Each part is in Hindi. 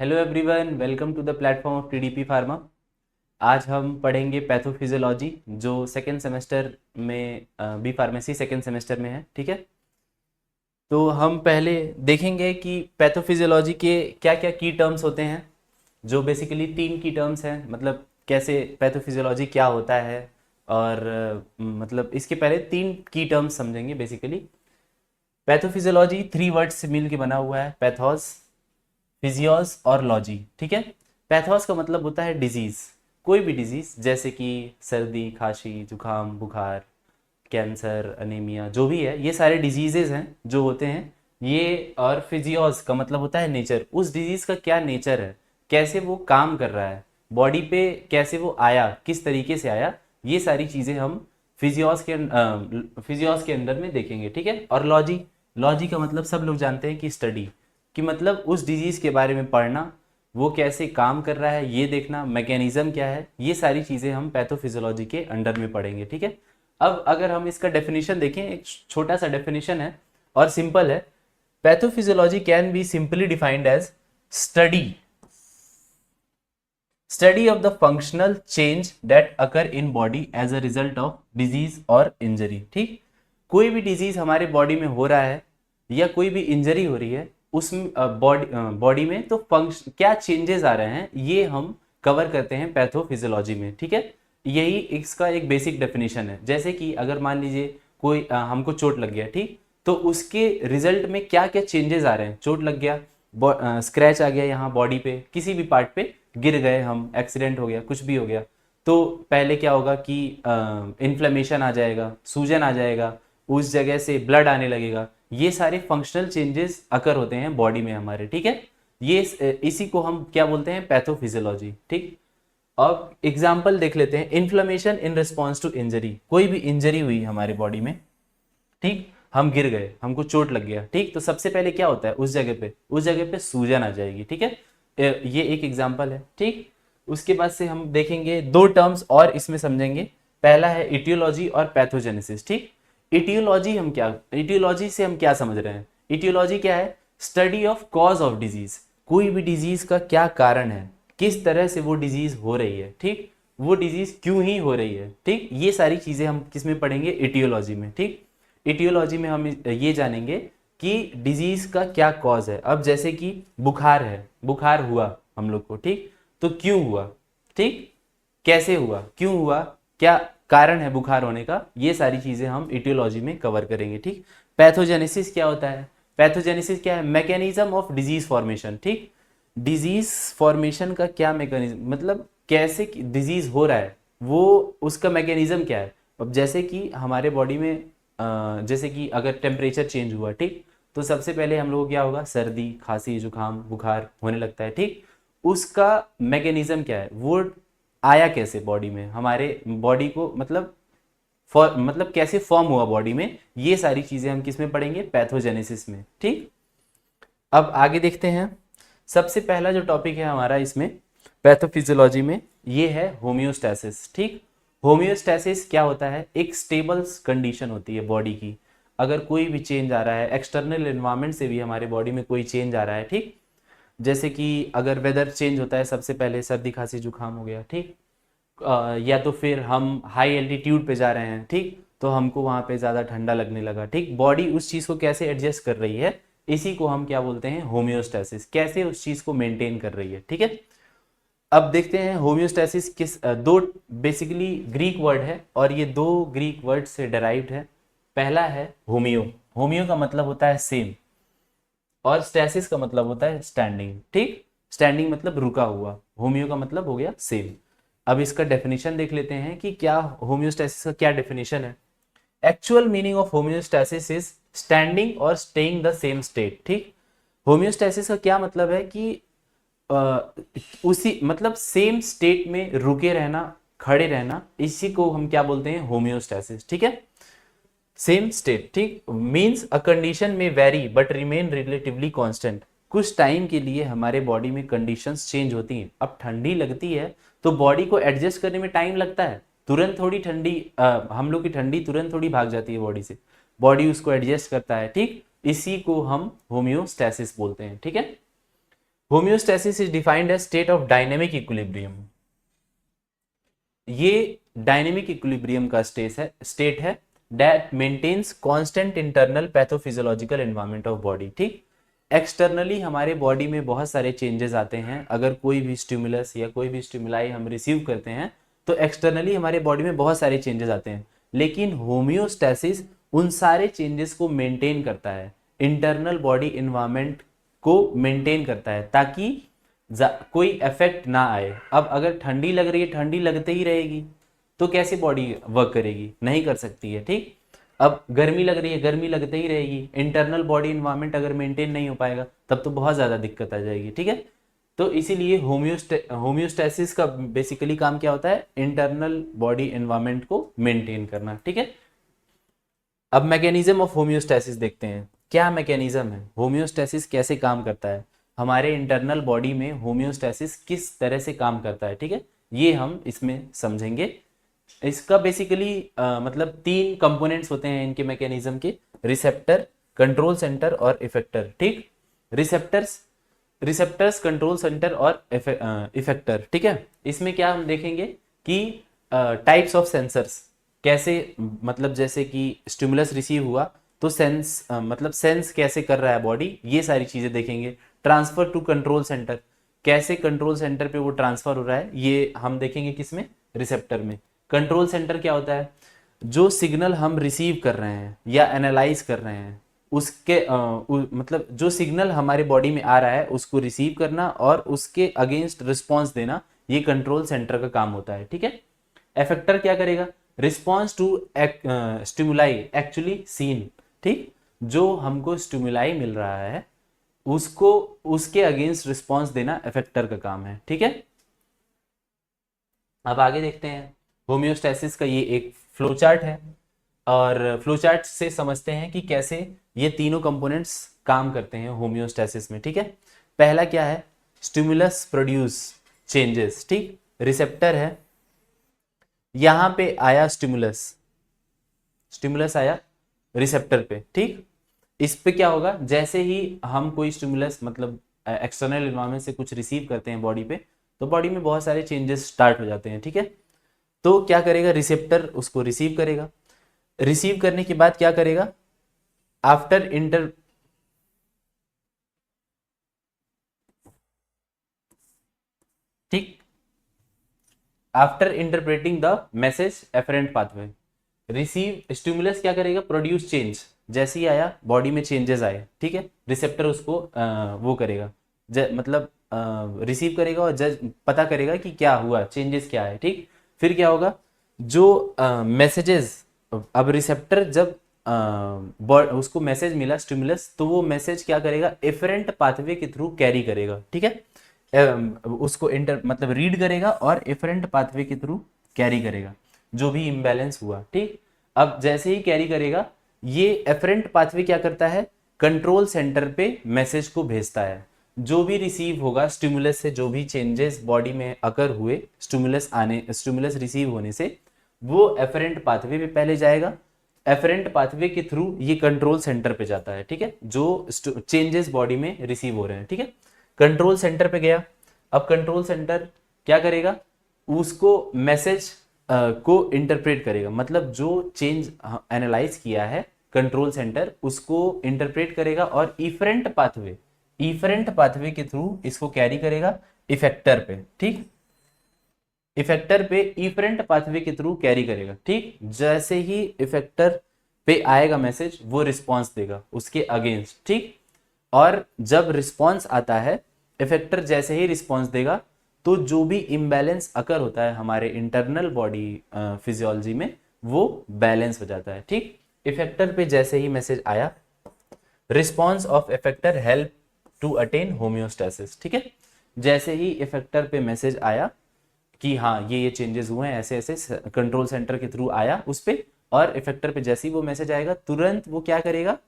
Hello everyone, welcome to the platform of TDP pharma. आज हम पढ़ेंगे पैथोफिजियोलॉजी जो सेकेंड सेमेस्टर में बी फार्मेसी सेकेंड सेमेस्टर में है। ठीक है, तो हम पहले देखेंगे कि पैथोफिजियोलॉजी के क्या क्या की टर्म्स होते हैं। जो बेसिकली तीन की टर्म्स हैं, मतलब कैसे पैथोफिजियोलॉजी क्या होता है। और मतलब इसके पहले तीन की टर्म्स समझेंगे। बेसिकली पैथोफिजियोलॉजी थ्री वर्ड्स से मिल के बना हुआ है, पैथोस, फिजियोस और लॉजी। ठीक है, पैथोस का मतलब होता है डिजीज, कोई भी डिजीज, जैसे कि सर्दी, खांसी, जुकाम, बुखार, कैंसर, अनीमिया, जो भी है, ये सारे डिजीजेज हैं जो होते हैं ये। और फिजियोस का मतलब होता है नेचर, उस डिजीज का क्या नेचर है, कैसे वो काम कर रहा है बॉडी पे, कैसे वो आया, किस तरीके से आया, ये सारी चीज़ें हम फिजियोस के अंदर में देखेंगे। ठीक है, और लॉजी, लॉजी का मतलब सब लोग जानते हैं कि स्टडी, कि मतलब उस डिजीज़ के बारे में पढ़ना, वो कैसे काम कर रहा है ये देखना, मैकेनिज्म क्या है, ये सारी चीज़ें हम पैथोफिजियोलॉजी के अंडर में पढ़ेंगे। ठीक है, अब अगर हम इसका डेफिनेशन देखें, एक छोटा सा डेफिनेशन है और सिंपल है। Pathophysiology can be simply defined as study study of the functional change that occur in body as a result of disease और इंजरी। ठीक, कोई भी डिजीज हमारे बॉडी में हो रहा है या कोई भी इंजरी हो रही है, उस बॉडी में तो फंक्शन क्या चेंजेस आ रहे हैं ये हम कवर करते हैं पैथोफिजियोलॉजी में। ठीक है, यही इसका एक बेसिक डेफिनेशन है। जैसे कि अगर मान लीजिए कोई हमको चोट लग गया, ठीक, तो उसके रिजल्ट में क्या क्या चेंजेस आ रहे हैं। चोट लग गया, स्क्रैच आ गया यहाँ बॉडी पे, किसी भी पार्ट पे गिर गए हम, एक्सीडेंट हो गया, कुछ भी हो गया, तो पहले क्या होगा कि इन्फ्लेमेशन आ जाएगा, सूजन आ जाएगा, उस जगह से ब्लड आने लगेगा। ये सारे फंक्शनल चेंजेस अकर होते हैं बॉडी में हमारे। ठीक है, ये इसी को हम क्या बोलते हैं, पैथोफिजियोलॉजी। ठीक, अब एग्जाम्पल देख लेते हैं। Inflammation in response to injury, कोई भी इंजरी हुई हमारे बॉडी में, ठीक, हम गिर गए, हमको चोट लग गया, ठीक, तो सबसे पहले क्या होता है, उस जगह पे सूजन आ जाएगी। ठीक है, ये एक एग्जांपल है। ठीक, उसके बाद से हम देखेंगे दो टर्म्स और इसमें समझेंगे। पहला है इटियोलॉजी और पैथोजेनेसिस। ठीक, इटियोलॉजी से हम क्या समझ रहे हैं। इटियोलॉजी क्या है, study of cause of disease, कोई भी डिजीज का क्या कारण है, किस तरह से वो डिजीज हो रही है, ठीक, वो डिजीज क्यों ही हो रही है। ठीक, ये सारी चीजें हम किस में पढ़ेंगे, इटियोलॉजी में। ठीक, इटियोलॉजी में हम ये जानेंगे कि डिजीज का क्या कॉज है। अब जैसे कि बुखार है, बुखार हुआ हम लोग को, ठीक, तो क्यों हुआ, ठीक, कैसे हुआ, क्यों हुआ, क्या कारण है बुखार होने का, ये सारी चीजें हम इटियोलॉजी में कवर करेंगे। ठीक, पैथोजेनेसिस क्या होता है, पैथोजेनेसिस क्या है, मैकेनिज्म ऑफ डिजीज फॉर्मेशन। ठीक, डिजीज फॉर्मेशन का क्या मैकेनिज्म, मतलब कैसे डिजीज हो रहा है, वो उसका मैकेनिज्म क्या है। अब जैसे कि हमारे बॉडी में जैसे कि अगर टेम्परेचर चेंज हुआ, ठीक, तो सबसे पहले हम लोग को क्या होगा, सर्दी, खांसी, जुकाम, बुखार होने लगता है। ठीक, उसका मैकेनिज्म क्या है, वो आया कैसे बॉडी में, हमारे बॉडी को मतलब मतलब कैसे फॉर्म हुआ बॉडी में, ये सारी चीजें हम किस में पढ़ेंगे, पैथोजेनेसिस में। ठीक, अब आगे देखते हैं। सबसे पहला जो टॉपिक है हमारा इसमें पैथोफिजियोलॉजी में, ये है होम्योस्टैसिस। ठीक, होम्योस्टैसिस क्या होता है, एक स्टेबल कंडीशन होती है बॉडी की। अगर कोई भी चेंज आ रहा है, एक्सटर्नल एनवायरनमेंट से भी हमारे बॉडी में कोई चेंज आ रहा है, ठीक, जैसे कि अगर वेदर चेंज होता है, सबसे पहले सर्दी, खांसी, जुकाम हो गया, ठीक, या तो फिर हम हाई एल्टीट्यूड पे जा रहे हैं, ठीक, तो हमको वहां पे ज़्यादा ठंडा लगने लगा, ठीक, बॉडी उस चीज़ को कैसे एडजस्ट कर रही है, इसी को हम क्या बोलते हैं, होम्योस्टैसिस, कैसे उस चीज़ को मेंटेन कर रही है। ठीक है, अब देखते हैं होम्योस्टैसिस किस दो बेसिकली ग्रीक वर्ड है और ये दो ग्रीक वर्ड से डेराइव्ड है। पहला है होमियो, होमियो का मतलब होता है सेम, और स्टैसिस का मतलब होता है स्टैंडिंग। ठीक, स्टैंडिंग मतलब रुका हुआ, होमियो का मतलब हो गया सेम। अब इसका डेफिनेशन देख लेते हैं कि क्या होम्योस्टैसिस का क्या डेफिनेशन है। Actual meaning of homeostasis is standing और स्टेइंग द सेम स्टेट। ठीक, होम्योस्टैसिस का क्या मतलब है कि उसी मतलब सेम स्टेट में रुके रहना, खड़े रहना, इसी को हम क्या बोलते हैं, होम्योस्टैसिस। ठीक है, सेम स्टेट, ठीक, मीन्स अ कंडीशन में very but remain relatively constant. कुछ टाइम के लिए हमारे बॉडी में कंडीशंस चेंज होती हैं। अब ठंडी लगती है तो बॉडी को एडजस्ट करने में टाइम लगता है, तुरंत थोड़ी ठंडी हम लोग की ठंडी तुरंत थोड़ी भाग जाती है बॉडी से, बॉडी उसको एडजस्ट करता है। ठीक, इसी को हम होम्योस्टैसिस बोलते हैं। ठीक है, homeostasis is defined as state of dynamic equilibrium. ये डायनेमिक इक्विलिब्रियम का स्टेट है that maintains constant internal pathophysiological environment of body. ठीक, एक्सटर्नली हमारे बॉडी में बहुत सारे चेंजेस आते हैं। अगर कोई भी स्टिमुलस या कोई भी स्टिमुलाई हम रिसीव करते हैं तो एक्सटर्नली हमारे बॉडी में बहुत सारे चेंजेस आते हैं, लेकिन होम्योस्टेसिस उन सारे चेंजेस को मेंटेन करता है, इंटरनल बॉडी इन्वायरमेंट को मेंटेन करता है ताकि कोई इफेक्ट ना आए। अब अगर ठंडी लग रही है, ठंडी लगते ही रहेगी तो कैसे बॉडी वर्क करेगी, नहीं कर सकती है। ठीक, अब गर्मी लग रही है, गर्मी लगते ही रहेगी, इंटरनल बॉडी इन्वायरमेंट अगर मेंटेन नहीं हो पाएगा तब तो बहुत ज़्यादा दिक्कत आ जाएगी। ठीक है, तो इसीलिए होम्योस्टेसिस का बेसिकली काम क्या होता है, इंटरनल बॉडी इन्वायरमेंट को मेंटेन करना। ठीक है, अब मैकेनिज्म ऑफ होम्योस्टेसिस देखते हैं, क्या मैकेनिज्म है, होम्योस्टेसिस कैसे काम करता है, हमारे इंटरनल बॉडी में होम्योस्टेसिस किस तरह से काम करता है। ठीक है, ये हम इसमें समझेंगे। इसका बेसिकली मतलब 3 कंपोनेंट्स होते हैं इनके मैकेनिज्म के, रिसेप्टर, कंट्रोल सेंटर और इफेक्टर। ठीक, रिसेप्टर्स, कंट्रोल सेंटर और इफेक्टर। ठीक है, इसमें क्या हम देखेंगे कि टाइप्स ऑफ सेंसर्स कैसे, मतलब जैसे कि स्टिमुलस रिसीव हुआ तो मतलब सेंस कैसे कर रहा है बॉडी, ये सारी चीजें देखेंगे। ट्रांसफर टू कंट्रोल सेंटर, कैसे कंट्रोल सेंटर पे वो ट्रांसफर हो रहा है, ये हम देखेंगे किसमें, रिसेप्टर में। कंट्रोल सेंटर क्या होता है, जो सिग्नल हम रिसीव कर रहे हैं या एनालाइज कर रहे हैं उसके मतलब जो सिग्नल हमारे बॉडी में आ रहा है उसको रिसीव करना और उसके अगेंस्ट रिस्पॉन्स देना, ये कंट्रोल सेंटर का काम होता है। ठीक है, इफेक्टर क्या करेगा, response to stimuli actually seen. ठीक, जो हमको स्टिमुलाई मिल रहा है उसको उसके अगेंस्ट रिस्पॉन्स देना इफेक्टर का काम है। ठीक है, अब आगे देखते हैं। होम्योस्टेसिस का ये एक फ्लो चार्ट है और फ्लो चार्ट से समझते हैं कि कैसे ये तीनों कंपोनेंट्स काम करते हैं होम्योस्टेसिस में। ठीक है, पहला क्या है, स्टिमुलस प्रोड्यूस चेंजेस। ठीक, रिसेप्टर है, यहां पे आया स्टिमुलस, स्टिमुलस आया रिसेप्टर पे। ठीक, इस पे क्या होगा, जैसे ही हम कोई स्टिमुलस मतलब एक्सटर्नल एनवायरनमेंट से कुछ रिसीव करते हैं बॉडी पे, तो बॉडी में बहुत सारे चेंजेस स्टार्ट हो जाते हैं। ठीक है, तो क्या करेगा, रिसेप्टर उसको रिसीव करेगा, रिसीव करने के बाद क्या करेगा, आफ्टर इंटर ठीक, after interpreting the message efferent pathway, receive stimulus क्या करेगा, प्रोड्यूस चेंज, जैसे ही आया बॉडी में चेंजेस आए। ठीक है, रिसेप्टर उसको वो करेगा, मतलब रिसीव करेगा और जज पता करेगा कि क्या हुआ, चेंजेस क्या है। ठीक, फिर क्या होगा, जो मैसेजेस, अब रिसेप्टर जब उसको मैसेज मिला स्टिमुलस, तो वो मैसेज क्या करेगा, एफरेंट पाथवे के थ्रू कैरी करेगा। ठीक है, उसको मतलब रीड करेगा और एफरेंट पाथवे के थ्रू कैरी करेगा जो भी इम्बैलेंस हुआ। ठीक, अब जैसे ही कैरी करेगा, ये एफरेंट पाथवे क्या करता है, कंट्रोल सेंटर पे मैसेज को भेजता है। जो भी रिसीव होगा स्टिमुलस से, जो भी चेंजेस बॉडी में अकर हुए स्टिमुलस रिसीव होने से, वो एफरेंट पाथवे पे पहले जाएगा, एफरेंट पाथवे के थ्रू ये कंट्रोल सेंटर पे जाता है। ठीक है, जो चेंजेस बॉडी में रिसीव हो रहे हैं। ठीक है, कंट्रोल सेंटर पे गया, अब कंट्रोल सेंटर क्या करेगा, उसको मैसेज को इंटरप्रेट करेगा, मतलब जो चेंज एनालाइज किया है कंट्रोल सेंटर उसको इंटरप्रेट करेगा और इफरेंट पाथवे के थ्रू इसको कैरी करेगा इफेक्टर पे। ठीक, इफेक्टर पे इफरेंट पाथवे के थ्रू कैरी करेगा। ठीक, जैसे ही इफेक्टर पे आएगा मैसेज, वो रिस्पॉन्स देगा उसके अगेंस्ट। ठीक, और जब रिस्पॉन्स आता है, इफेक्टर जैसे ही रिस्पॉन्स देगा तो जो भी इम्बैलेंस अकर होता है हमारे इंटरनल बॉडी फिजियोलॉजी में, वो बैलेंस हो जाता है। ठीक, इफेक्टर पे जैसे ही मैसेज आया, response of effector help to attain homeostasis. ठीक है, जैसे ही इफेक्टर पे मैसेज आया कि हाँ ये चेंजेस हुए हैं, ऐसे ऐसे कंट्रोल सेंटर के थ्रू आया उस पे, और इफेक्टर पे जैसे ही वो मैसेज आएगा तुरंत वो क्या करेगा,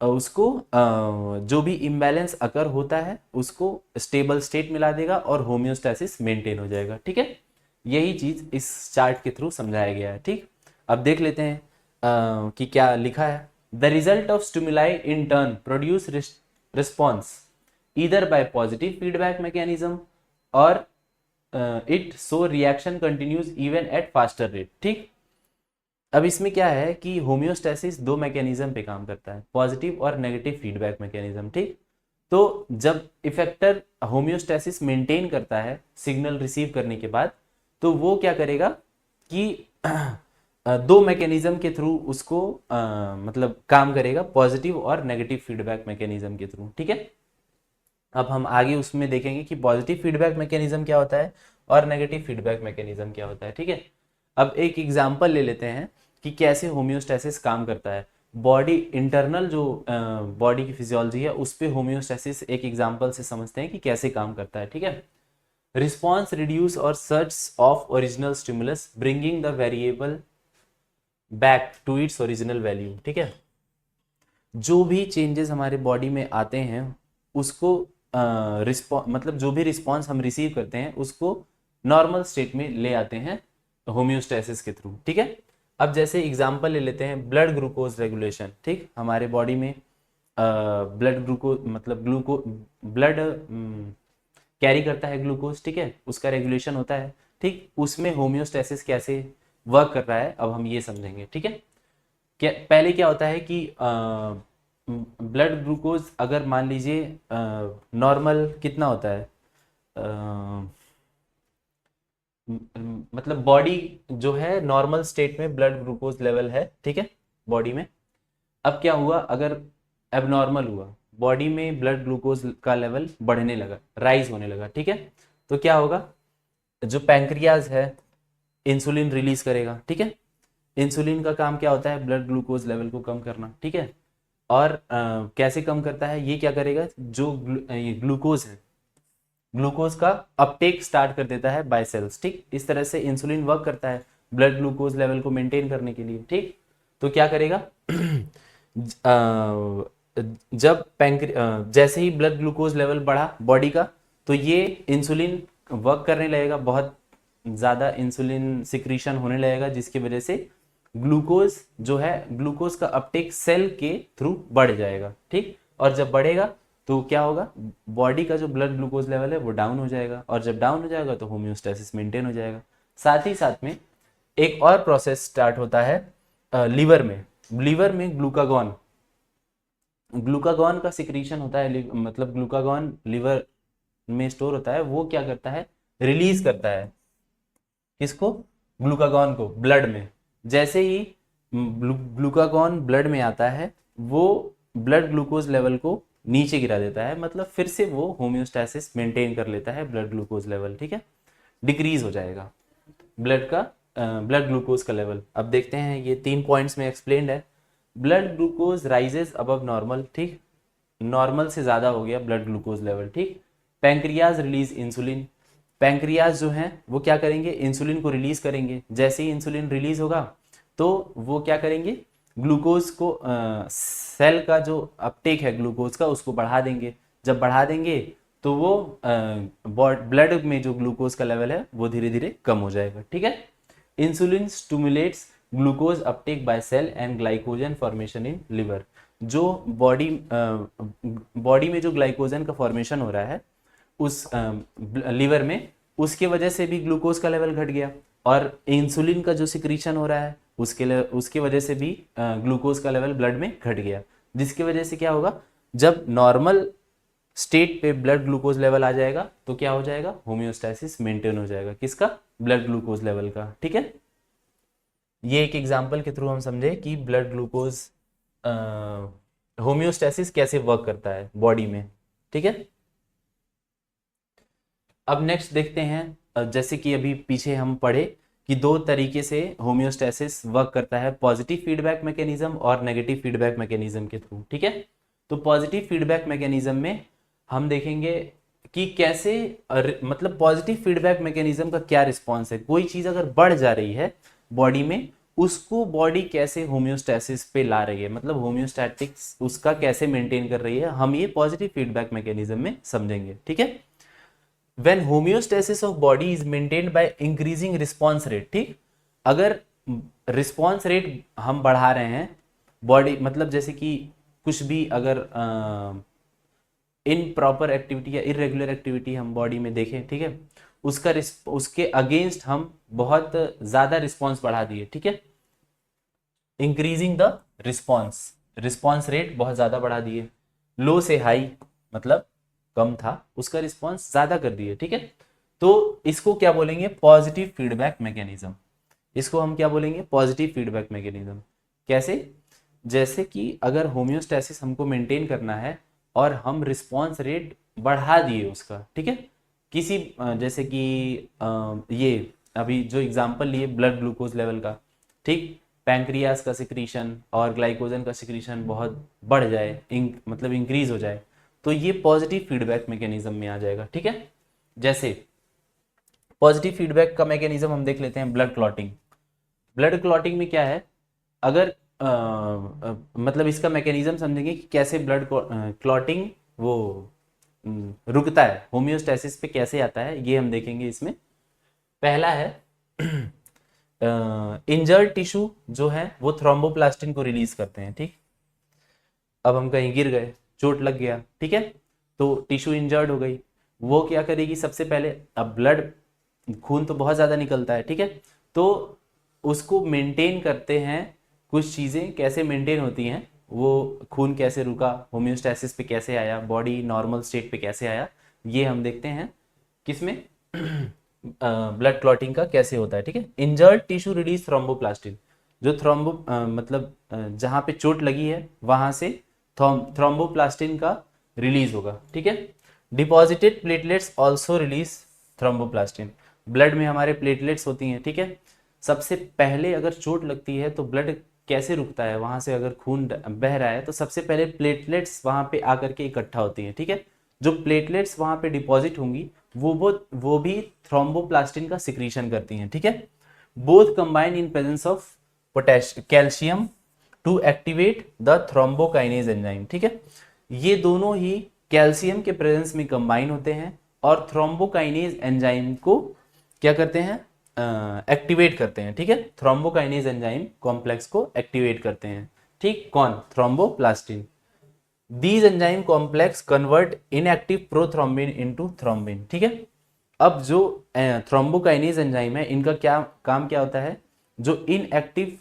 उसको जो भी इम्बैलेंस अकर होता है उसको स्टेबल स्टेट मिला देगा और होम्योस्टेसिस मेंटेन हो जाएगा। ठीक है, यही चीज इस चार्ट के थ्रू समझाया गया है। ठीक, अब देख लेते हैं कि क्या लिखा है। The result of stimuli in turn produce response either by positive feedback mechanism or it so reaction continues even at faster rate। ठीक, अब इसमें क्या है कि होम्योस्टैसिस दो मैकेनिज्म पे काम करता है, पॉजिटिव और नेगेटिव फीडबैक मैकेनिज्म। ठीक, तो जब इफेक्टर होम्योस्टैसिस मेंटेन करता है सिग्नल रिसीव करने के बाद, तो वो क्या करेगा कि दो मैकेनिज्म के थ्रू उसको मतलब काम करेगा, पॉजिटिव और नेगेटिव फीडबैक मैकेनिज्म के थ्रू। ठीक है, अब हम आगे उसमें देखेंगे कि पॉजिटिव फीडबैक मैकेनिज्म क्या होता है और नेगेटिव फीडबैक मैकेनिज्म क्या होता है। ठीक है, अब एक एग्जांपल ले लेते हैं कि कैसे होम्योस्टैसिस काम करता है। बॉडी इंटरनल जो बॉडी की फिजियोलॉजी है उस पे होम्योस्टैसिस एक एग्जांपल से समझते हैं कि कैसे काम करता है। ठीक है, रिस्पॉन्स रिड्यूस और search of original stimulus bringing the variable back to its original value. ठीक है, जो भी चेंजेस हमारे बॉडी में आते हैं उसको मतलब जो भी रिस्पॉन्स हम रिसीव करते हैं उसको नॉर्मल स्टेट में ले आते हैं होम्योस्टैसिस के थ्रू। ठीक है, अब जैसे एग्जांपल ले लेते हैं ब्लड ग्लूकोज रेगुलेशन। ठीक, हमारे बॉडी में ब्लड ग्लूकोज मतलब ब्लड कैरी करता है ग्लूकोज। ठीक है, उसका रेगुलेशन होता है। ठीक, उसमें होम्योस्टैसिस कैसे वर्क कर रहा है अब हम ये समझेंगे। ठीक है, पहले क्या होता है कि ब्लड ग्लूकोज अगर मान लीजिए नॉर्मल कितना होता है, मतलब बॉडी जो है नॉर्मल स्टेट में ब्लड ग्लूकोज लेवल है। ठीक है, बॉडी में अब क्या हुआ, अगर एबनॉर्मल हुआ, बॉडी में ब्लड ग्लूकोज का लेवल बढ़ने लगा, राइज होने लगा। ठीक है, तो क्या होगा, जो पैंक्रियाज है इंसुलिन रिलीज करेगा। ठीक है, इंसुलिन का काम क्या होता है, ब्लड ग्लूकोज लेवल को कम करना। ठीक है, और कैसे कम करता है, ये क्या करेगा, जो ये ग्लूकोज है, ग्लूकोज का अपटेक स्टार्ट कर देता है बाय सेल्स। ठीक, इस तरह से इंसुलिन वर्क करता है ब्लड ग्लूकोज लेवल को मेंटेन करने के लिए। ठीक, तो क्या करेगा जब जैसे ही ब्लड ग्लूकोज लेवल बढ़ा बॉडी का, तो ये इंसुलिन वर्क करने लगेगा, बहुत ज़्यादा इंसुलिन सिक्रीशन होने लगेगा, जिसकी वजह से ग्लूकोज जो है, ग्लूकोज का अपटेक सेल के थ्रू बढ़ जाएगा। ठीक, और जब बढ़ेगा तो क्या होगा, बॉडी का जो ब्लड ग्लूकोज लेवल है वो डाउन हो जाएगा, और जब डाउन हो जाएगा तो होम्योस्टैसिस मेंटेन हो जाएगा। साथ ही साथ में एक और प्रोसेस स्टार्ट होता है लीवर में। लीवर में ग्लूकागॉन ग्लूकागॉन का सिक्रीशन होता है, मतलब ग्लूकागॉन लीवर में स्टोर होता है, वो क्या करता है, रिलीज करता है किसको, ग्लूकागॉन को ब्लड में। जैसे ही ग्लूकागॉन ब्लड में आता है वो ब्लड ग्लूकोज लेवल को नीचे गिरा देता है, मतलब फिर से वो होम्योस्टैसिस मेंटेन कर लेता है ब्लड ग्लूकोज लेवल। ठीक है, डिक्रीज हो जाएगा ब्लड ग्लूकोज का लेवल। अब देखते हैं, ये 3 पॉइंट्स में एक्सप्लेन्ड है। Blood glucose rises above normal. ठीक, नॉर्मल से ज़्यादा हो गया ब्लड ग्लूकोज लेवल। ठीक, पैंक्रियाज रिलीज इंसुलिन। पैंक्रियाज जो हैं वो क्या करेंगे, इंसुलिन को रिलीज करेंगे। जैसे ही इंसुलिन रिलीज होगा तो वो क्या करेंगे, ग्लूकोज को सेल का जो अपटेक है ग्लूकोज का उसको बढ़ा देंगे। जब बढ़ा देंगे तो वो ब्लड में जो ग्लूकोज का लेवल है वो धीरे धीरे कम हो जाएगा। ठीक है, insulin stimulates glucose uptake by cell and glycogen formation in liver. जो बॉडी में जो ग्लाइकोजन का फॉर्मेशन हो रहा है उस लीवर में, उसके वजह से भी ग्लूकोज का लेवल घट गया, और इंसुलिन का जो सिक्रीशन हो रहा है उसके वजह से भी ग्लूकोज का लेवल ब्लड में घट गया, जिसकी वजह से क्या होगा, जब नॉर्मल स्टेट पे ब्लड ग्लूकोज लेवल आ जाएगा तो क्या हो जाएगा, होम्योस्टैसिस मेंटेन हो जाएगा, किसका, ब्लड ग्लूकोज लेवल का। ठीक है, ये एक एग्जांपल के थ्रू हम समझे कि ब्लड ग्लूकोज होम्योस्टैसिस कैसे वर्क करता है बॉडी में। ठीक है, अब नेक्स्ट देखते हैं, जैसे कि अभी पीछे हम पढ़े कि दो तरीके से होम्योस्टैसिस वर्क करता है, पॉजिटिव फीडबैक मैकेनिज्म और नेगेटिव फीडबैक मैकेनिज्म के थ्रू। ठीक है, तो पॉजिटिव फीडबैक मैकेनिज्म में हम देखेंगे कि कैसे मतलब पॉजिटिव फीडबैक मैकेनिज्म का क्या रिस्पॉन्स है। कोई चीज़ अगर बढ़ जा रही है बॉडी में, उसको बॉडी कैसे होम्योस्टैसिस पे ला रही है, मतलब होम्योस्टैटिक्स उसका कैसे मेंटेन कर रही है, हम ये पॉजिटिव फीडबैक मैकेनिज्म में समझेंगे। ठीक है, when homeostasis of body is maintained by increasing response rate। ठीक, अगर रिस्पॉन्स रेट हम बढ़ा रहे हैं बॉडी, मतलब जैसे कि कुछ भी अगर इनप्रॉपर एक्टिविटी या इरेगुलर एक्टिविटी हम बॉडी में देखें, ठीक है, उसके अगेंस्ट हम बहुत ज़्यादा रिस्पॉन्स बढ़ा दिए, ठीक है, increasing the response, response rate बहुत ज़्यादा बढ़ा दिए, लो से हाई मतलब कम था, उसका रिस्पॉन्स ज़्यादा कर दिए, ठीक है। तो इसको क्या बोलेंगे, पॉजिटिव फीडबैक मैकेनिज्म। इसको हम क्या बोलेंगे, पॉजिटिव फीडबैक मैकेनिज्म। कैसे, जैसे कि अगर होम्योस्टैसिस हमको मेंटेन करना है और हम रिस्पॉन्स रेट बढ़ा दिए उसका, ठीक है, किसी जैसे कि ये अभी जो एग्जांपल लिए ब्लड ग्लूकोज लेवल का, ठीक, पैंक्रियास का सिक्रीशन और ग्लाइकोजन का सिक्रीशन बहुत बढ़ जाए, मतलब इंक्रीज हो जाए, तो ये पॉजिटिव फीडबैक मैकेनिज्म में आ जाएगा, ठीक है। जैसे पॉजिटिव फीडबैक का मैकेनिज्म हम देख लेते हैं, ब्लड क्लॉटिंग। ब्लड क्लॉटिंग में क्या है, अगर मतलब इसका मैकेनिज्म समझेंगे कि कैसे ब्लड क्लॉटिंग वो रुकता है, होम्योस्टैसिस पे कैसे आता है, ये हम देखेंगे इसमें। पहला है इंजर्ड टिश्यू जो है वो थ्रोम्बोप्लास्टिन को रिलीज करते हैं, ठीक। अब हम कहीं गिर गए, चोट लग गया, ठीक है, तो टिश्यू इंजर्ड हो गई, वो क्या करेगी सबसे पहले, अब ब्लड खून तो बहुत ज़्यादा निकलता है, ठीक है, तो उसको मेंटेन करते हैं, कुछ चीज़ें कैसे मेंटेन होती हैं, वो खून कैसे रुका, होम्योस्टैसिस पे कैसे आया, बॉडी नॉर्मल स्टेट पे कैसे आया, ये हम देखते हैं किसमें ब्लड क्लॉटिंग का कैसे होता है, ठीक है। इंजर्ड टिश्यू रिलीज थ्रोम्बोप्लास्टिन, जो मतलब जहाँ पे चोट लगी है वहाँ से थ्रोम्बोप्लास्टिन का रिलीज होगा, ठीक है। Deposited platelets also release thromboplastin, blood में हमारे प्लेटलेट्स होती हैं, ठीक है। सबसे पहले अगर चोट लगती है तो ब्लड कैसे रुकता है, वहां से अगर खून बह रहा है तो सबसे पहले प्लेटलेट्स वहां पे आकर के इकट्ठा होती हैं, ठीक है। जो प्लेटलेट्स वहां पे डिपॉजिट होंगी वो भी थ्रोम्बोप्लास्टिन का सिक्रीशन करती हैं, ठीक है। Both combine in presence of calcium to activate the thrombokinase enzyme, ठीक है। ये दोनों ही कैल्शियम के प्रेजेंस में कंबाइन होते हैं और थ्रोम्बोकाइनेज एंजाइम को क्या करते हैं, एक्टिवेट करते हैं, ठीक है। थ्रोम्बोकाइनेज एंजाइम कॉम्प्लेक्स को एक्टिवेट करते हैं, ठीक, कौन, thromboplastin. These enzyme complex convert inactive prothrombin into thrombin, ठीक है। अब जो थ्रोम्बोकाइनेज एंजाइम है, इनका क्या काम क्या होता है, जो इनएक्टिव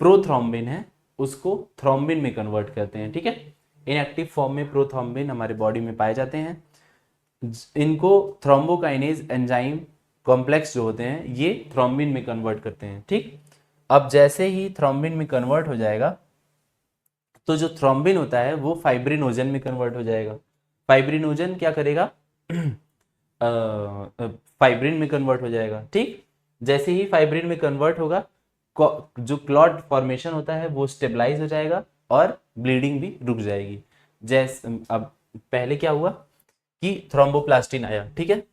प्रोथ्रोम्बिन है उसको थ्रोम्बिन में कन्वर्ट करते हैं, ठीक है। इनएक्टिव फॉर्म में प्रोथ्रोम्बिन हमारे बॉडी में पाए जाते हैं, इनको थ्रोम्बोकाइनेज एंजाइम कॉम्प्लेक्स जो होते हैं ये थ्रोम्बिन में कन्वर्ट करते हैं, ठीक। अब जैसे ही थ्रोम्बिन में कन्वर्ट हो जाएगा तो जो थ्रोम्बिन होता है वो फाइब्रिनोजन में कन्वर्ट हो जाएगा। फाइब्रिनोजन क्या करेगा, फाइब्रिन में कन्वर्ट हो जाएगा, ठीक। जैसे ही फाइब्रिन में कन्वर्ट होगा, जो क्लॉट फॉर्मेशन होता है वो स्टेबलाइज हो जाएगा और ब्लीडिंग भी रुक जाएगी। जैसे अब पहले क्या हुआ कि थ्रोम्बोप्लास्टिन आया, ठीक है।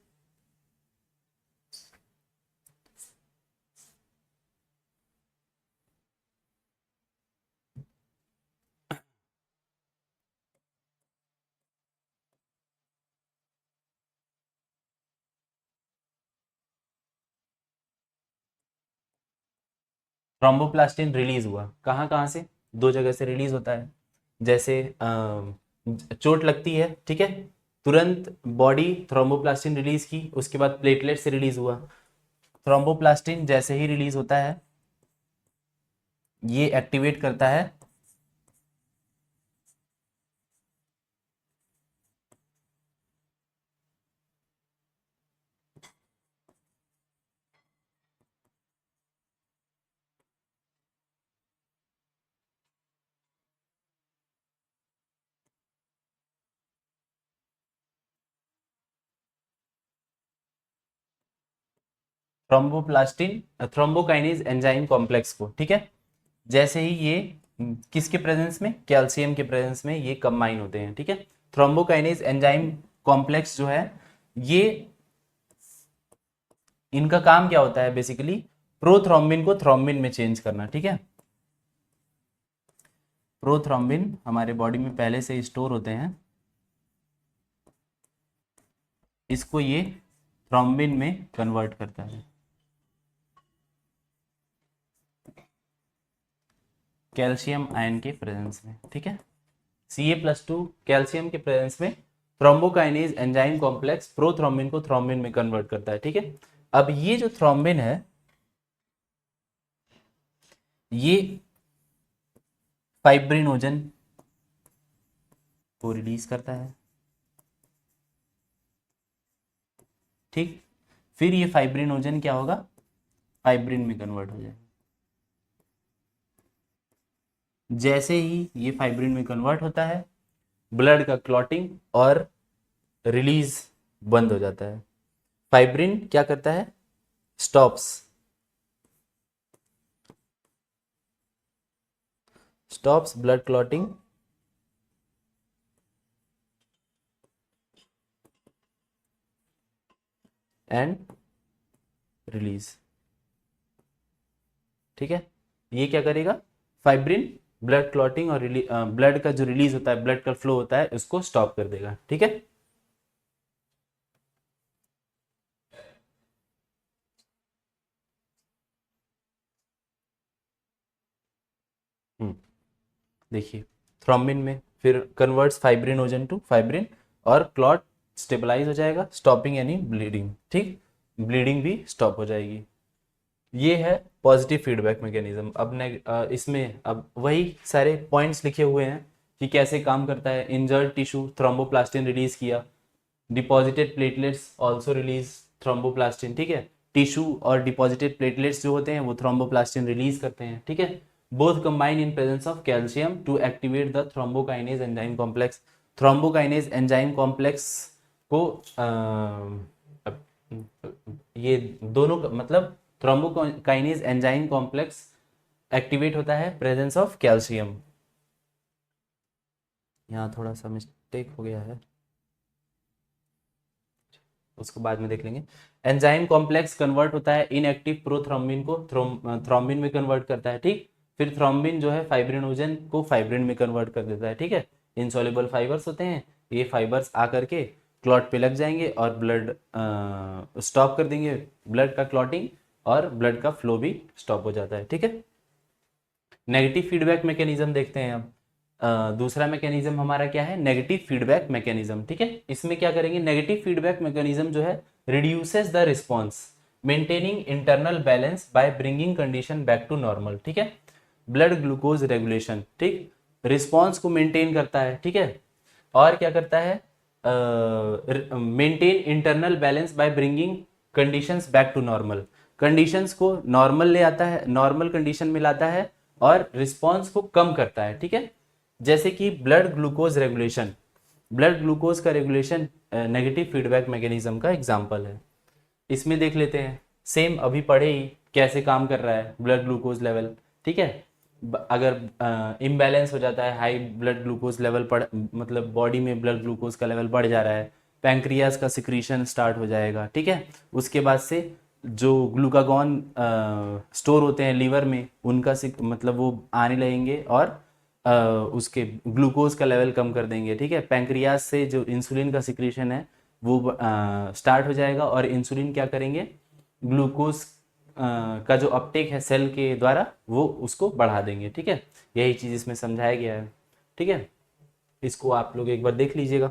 थ्रोम्बोप्लास्टिन रिलीज हुआ कहाँ कहाँ से, दो जगह से रिलीज होता है। जैसे चोट लगती है, ठीक है, तुरंत बॉडी थ्रोम्बोप्लास्टिन रिलीज की, उसके बाद प्लेटलेट से रिलीज हुआ। थ्रोम्बोप्लास्टिन जैसे ही रिलीज होता है ये एक्टिवेट करता है थ्रोम्बोकाइनेज एंजाइम कॉम्प्लेक्स को, ठीक है। जैसे ही ये किसके प्रेजेंस में, कैल्शियम के प्रेजेंस में ये कंबाइन होते हैं, ठीक है। थ्रोम्बोकाइनेज एंजाइम कॉम्प्लेक्स जो है ये, इनका काम क्या होता है बेसिकली, प्रोथ्रोम्बिन को थ्रोम्बिन में चेंज करना, ठीक है। प्रोथ्रोम्बिन हमारे बॉडी में पहले से स्टोर होते हैं, इसको ये थ्रोम्बिन में कन्वर्ट करता है कैल्शियम आयन के प्रेजेंस में, ठीक है। Ca+2 कैल्शियम के प्रेजेंस में थ्रोम्बोकाइनेज एंजाइम कॉम्प्लेक्स प्रोथ्रोम्बिन को थ्रोम्बिन में कन्वर्ट करता है, ठीक है। अब ये जो थ्रोम्बिन है ये फाइब्रिनोजन को रिलीज करता है, ठीक। फिर ये फाइब्रिनोजन क्या होगा, फाइब्रिन में कन्वर्ट हो जाएगा। जैसे ही ये फाइब्रिन में कन्वर्ट होता है, ब्लड का क्लॉटिंग और रिलीज बंद हो जाता है। फाइब्रिन क्या करता है, stops blood clotting and release, ठीक है। ये क्या करेगा, फाइब्रिन ब्लड क्लॉटिंग और ब्लड का जो रिलीज होता है, ब्लड का फ्लो होता है, उसको स्टॉप कर देगा, ठीक है। देखिए थ्रोम्बिन में फिर कन्वर्ट्स फाइब्रिनोजन टू फाइब्रिन और क्लॉट स्टेबलाइज हो जाएगा, स्टॉपिंग एनी ब्लीडिंग, ठीक। ब्लीडिंग भी स्टॉप हो जाएगी। ये है पॉजिटिव फीडबैक मैकेनिज्म। अब इसमें अब वही सारे पॉइंट्स लिखे हुए हैं कि कैसे काम करता है। इंजर्ड टिश्यू थ्रोम्बोप्लास्टिन रिलीज किया, deposited platelets also release thromboplastin, ठीक है। टिश्यू और डिपॉजिटेड प्लेटलेट्स जो होते हैं वो थ्रोम्बोप्लास्टिन रिलीज करते हैं, ठीक है। Both combine in presence of calcium to activate the thrombokinase enzyme complex. Thrombokinase enzyme complex को ये दोनों मतलब थ्रोम्बोकाइनेज एंजाइम कॉम्प्लेक्स एक्टिवेट होता है प्रेजेंस ऑफ कैल्शियम। यहाँ थोड़ा सा मिस्टेक हो गया है, उसको बाद में देख लेंगे। एंजाइम कॉम्प्लेक्स कन्वर्ट होता है इनएक्टिव प्रोथ्रोम्बिन को थ्रोम्बिन में कन्वर्ट करता है, ठीक। फिर थ्रोम्बिन जो है फाइब्रिनोजन को फाइब्रिन में कन्वर्ट कर देता है, ठीक है। इनसॉल्युबल फाइबर्स होते हैं, ये फाइबर्स आकर के क्लॉट पे लग जाएंगे और ब्लड स्टॉप कर देंगे, ब्लड का क्लॉटिंग और ब्लड का फ्लो भी स्टॉप हो जाता है, ठीक है। नेगेटिव फीडबैक मैकेनिज्म देखते हैं अब। दूसरा मैकेनिज्म हमारा क्या है, नेगेटिव फीडबैक मैकेनिज्म, ठीक है। इसमें क्या करेंगे, नेगेटिव फीडबैक मैकेनिज्म जो है reduces the response maintaining internal balance by bringing condition back to normal, ठीक है। ब्लड ग्लूकोज रेगुलेशन, ठीक, रिस्पॉन्स को मेंटेन करता है, ठीक है। और क्या करता है, maintain internal balance by bringing conditions back to normal, conditions को नॉर्मल ले आता है, नॉर्मल कंडीशन में लाता है और रिस्पॉन्स को कम करता है, ठीक है। जैसे कि blood glucose regulation, blood glucose का रेगुलेशन नेगेटिव फीडबैक मैकेनिज्म का एग्जांपल है। इसमें देख लेते हैं, सेम अभी पढ़े ही कैसे काम कर रहा है ब्लड ग्लूकोज लेवल, ठीक है। अगर इम्बैलेंस हो जाता है, हाई ब्लड ग्लूकोज लेवल पड़ मतलब बॉडी में ब्लड ग्लूकोज का लेवल बढ़ जा रहा है, पैंक्रियाज का सिक्रीशन स्टार्ट हो जाएगा, ठीक है। उसके बाद से जो ग्लूकागॉन स्टोर होते हैं लीवर में उनका मतलब वो आने लगेंगे और उसके ग्लूकोज का लेवल कम कर देंगे, ठीक है। पैंक्रियाज से जो इंसुलिन का सिक्रीशन है वो स्टार्ट हो जाएगा और इंसुलिन क्या करेंगे, ग्लूकोज का जो अपटेक है सेल के द्वारा वो उसको बढ़ा देंगे, ठीक है। यही चीज़ इसमें समझाया गया है, ठीक है। इसको आप लोग एक बार देख लीजिएगा।